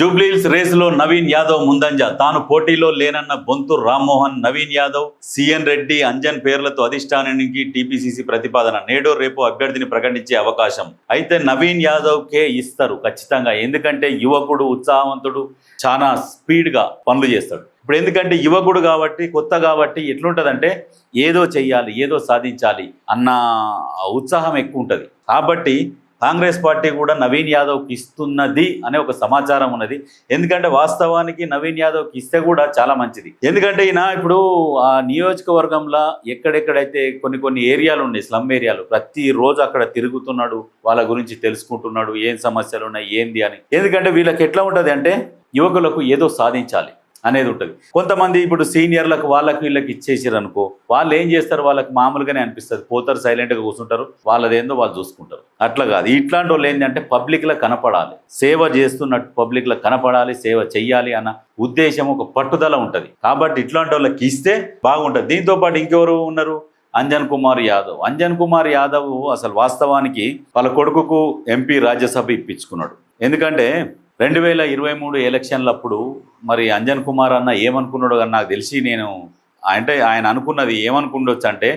జూబ్లీహిల్స్ రేసులో నవీన్ యాదవ్ ముందంజ. తాను పోటీలో లేనన్న బొంతు రామ్మోహన్, నవీన్ యాదవ్, సిఎన్ రెడ్డి, అంజన్ పేర్లతో అధిష్టానానికి టీపీసీసీ ప్రతిపాదన. నేడో రేపు అభ్యర్థిని ప్రకటించే అవకాశం అయితే నవీన్ యాదవ్కే ఇస్తారు ఖచ్చితంగా. ఎందుకంటే యువకుడు, ఉత్సాహవంతుడు, చాలా స్పీడ్గా పనులు చేస్తాడు. ఇప్పుడు ఎందుకంటే యువకుడు కాబట్టి, కొత్త కాబట్టి ఎట్లుంటుందంటే ఏదో చెయ్యాలి, ఏదో సాధించాలి అన్న ఉత్సాహం ఎక్కువ ఉంటుంది. కాబట్టి కాంగ్రెస్ పార్టీ కూడా నవీన్ యాదవ్కి ఇస్తున్నది అనే ఒక సమాచారం ఉన్నది. ఎందుకంటే వాస్తవానికి నవీన్ యాదవ్కి ఇస్తే కూడా చాలా మంచిది. ఎందుకంటే ఈయన ఇప్పుడు ఆ నియోజకవర్గంలో ఎక్కడెక్కడైతే కొన్ని ఏరియాలు ఉన్నాయి, స్లమ్ ఏరియాలు, ప్రతిరోజు అక్కడ తిరుగుతున్నాడు, వాళ్ళ గురించి తెలుసుకుంటున్నాడు, ఏం సమస్యలు ఉన్నాయి ఏంది అని. ఎందుకంటే వీళ్ళకి ఎట్లా ఉంటుంది అంటే యువకులకు ఏదో సాధించాలి అనేది ఉంటుంది. కొంతమంది ఇప్పుడు సీనియర్లకు వాళ్ళకి వీళ్ళకి ఇచ్చేసారు అనుకో, వాళ్ళు ఏం చేస్తారు, వాళ్ళకి మామూలుగానే అనిపిస్తుంది, పోతారు, సైలెంట్గా కూర్చుంటారు, వాళ్ళదేందో వాళ్ళు చూసుకుంటారు. అట్లా కాదు. ఇట్లాంటి వాళ్ళు ఏంటంటే పబ్లిక్లో కనపడాలి, సేవ చేస్తున్నట్టు పబ్లిక్లో కనపడాలి, సేవ చెయ్యాలి అన్న ఉద్దేశం, ఒక పట్టుదల ఉంటుంది. కాబట్టి ఇట్లాంటి వాళ్ళకి ఇస్తే బాగుంటుంది. దీంతో పాటు ఇంకెవరు ఉన్నారు, అంజన్ కుమార్ యాదవ్. అంజన్ కుమార్ యాదవ్ అసలు వాస్తవానికి వాళ్ళ కొడుకుకు ఎంపీ రాజ్యసభ ఇప్పించుకున్నాడు. ఎందుకంటే 2023 ఎలక్షన్లప్పుడు మరి అంజన్ కుమార్ అన్న ఏమనుకున్నాడు అని నాకు తెలిసి, అంటే ఆయన అనుకున్నది ఏమనుకుండొచ్చు అంటే,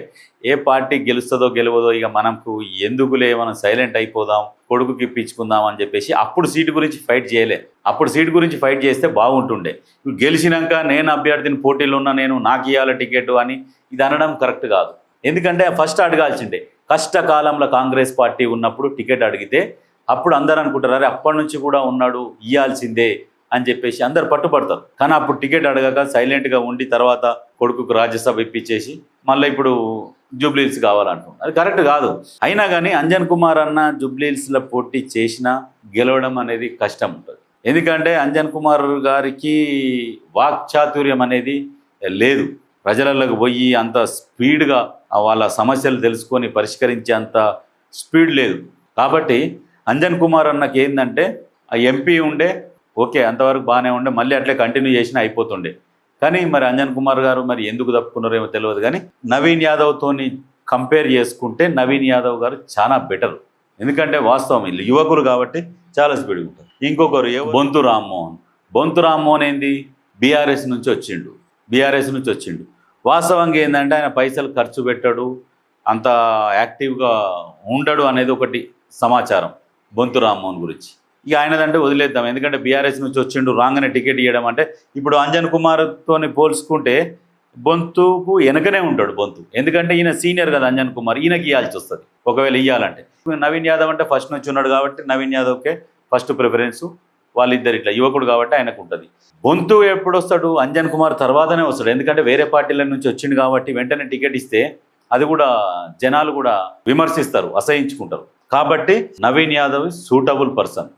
ఏ పార్టీ గెలుస్తుందో గెలవదో ఇక మనకు ఎందుకులే, మనం సైలెంట్ అయిపోదాం, కొడుకుకి ఇప్పించుకుందాం అని చెప్పేసి అప్పుడు సీటు గురించి ఫైట్ చేయలే. అప్పుడు సీటు గురించి ఫైట్ చేస్తే బాగుంటుండే. గెలిచినాక నేను అభ్యర్థిని, పోటీలో ఉన్నా, నాకు ఇవ్వాలి టికెట్ అని ఇది అనడం కరెక్ట్ కాదు. ఎందుకంటే ఫస్ట్ అడగాల్సిందే. కష్టకాలంలో కాంగ్రెస్ పార్టీ ఉన్నప్పుడు టికెట్ అడిగితే అప్పుడు అందరు అనుకుంటారు, అరే అప్పటి నుంచి కూడా ఉన్నాడు, ఇవ్వాల్సిందే అని చెప్పేసి అందరు పట్టుపడతారు. కానీ అప్పుడు టికెట్ అడగక సైలెంట్గా ఉండి తర్వాత కొడుకుకు రాజ్యసభ ఇప్పించేసి మళ్ళీ ఇప్పుడు జూబ్లీహిల్స్ కావాలంటున్నారు. అది కరెక్ట్ కాదు. అయినా కానీ అంజన్ కుమార్ అన్న జూబ్లీహిల్స్లో పోటీ చేసినా గెలవడం అనేది కష్టం ఉంటుంది. ఎందుకంటే అంజన్ కుమార్ గారికి వాక్చాతుర్యం అనేది లేదు. ప్రజలకు పోయి అంత స్పీడ్గా వాళ్ళ సమస్యలు తెలుసుకొని పరిష్కరించే అంత స్పీడ్ లేదు. కాబట్టి అంజన్ కుమార్ అన్నకి ఏంటంటే ఆ ఎంపీ ఉండే, ఓకే, అంతవరకు బాగానే ఉండే, మళ్ళీ అట్లే కంటిన్యూ చేసినా అయిపోతుండే. కానీ మరి అంజన్ కుమార్ గారు మరి ఎందుకు తప్పుకున్నారేమో తెలియదు. కానీ నవీన్ యాదవ్తోని కంపేర్ చేసుకుంటే నవీన్ యాదవ్ గారు చాలా బెటర్. ఎందుకంటే వాస్తవం వీళ్ళు యువకులు కాబట్టి చాలా స్పీడ్గా ఉంటారు. ఇంకొకరు బొంతు రామ్మోహన్. బొంతు రామ్మోహన్ ఏంది, బీఆర్ఎస్ నుంచి వచ్చిండు. వాస్తవంగా ఏంటంటే ఆయన పైసలు ఖర్చు పెట్టాడు, అంత యాక్టివ్గా ఉండడు అనేది ఒకటి సమాచారం బొంతు రామ్మోహన్ గురించి. ఇక ఆయనదంటే వదిలేద్దాం. ఎందుకంటే బీఆర్ఎస్ నుంచి వచ్చిండు, రాగానే టికెట్ ఇవ్వడం అంటే, ఇప్పుడు అంజన్ కుమార్తో పోల్చుకుంటే బొంతుకు వెనకనే ఉంటాడు బొంతు. ఎందుకంటే ఈయన సీనియర్ కదా అంజన్ కుమార్, ఈయనకి ఇవ్వాల్సి వస్తుంది ఒకవేళ ఇవ్వాలంటే. నవీన్ యాదవ్ అంటే ఫస్ట్ నుంచి ఉన్నాడు కాబట్టి నవీన్ యాదవ్కే ఫస్ట్ ప్రిఫరెన్సు. వాళ్ళిద్దరు ఇట్లా యువకుడు కాబట్టి ఆయనకు ఉంటుంది. బొంతు ఎప్పుడు వస్తాడు, అంజన్ కుమార్ తర్వాతనే వస్తాడు. ఎందుకంటే వేరే పార్టీల నుంచి వచ్చిండు కాబట్టి వెంటనే టికెట్ ఇస్తే అది కూడా జనాలు కూడా విమర్శిస్తారు, అసహించుకుంటారు. కాబట్టి నవీన్ యాదవ్ సూటబుల్ పర్సన్.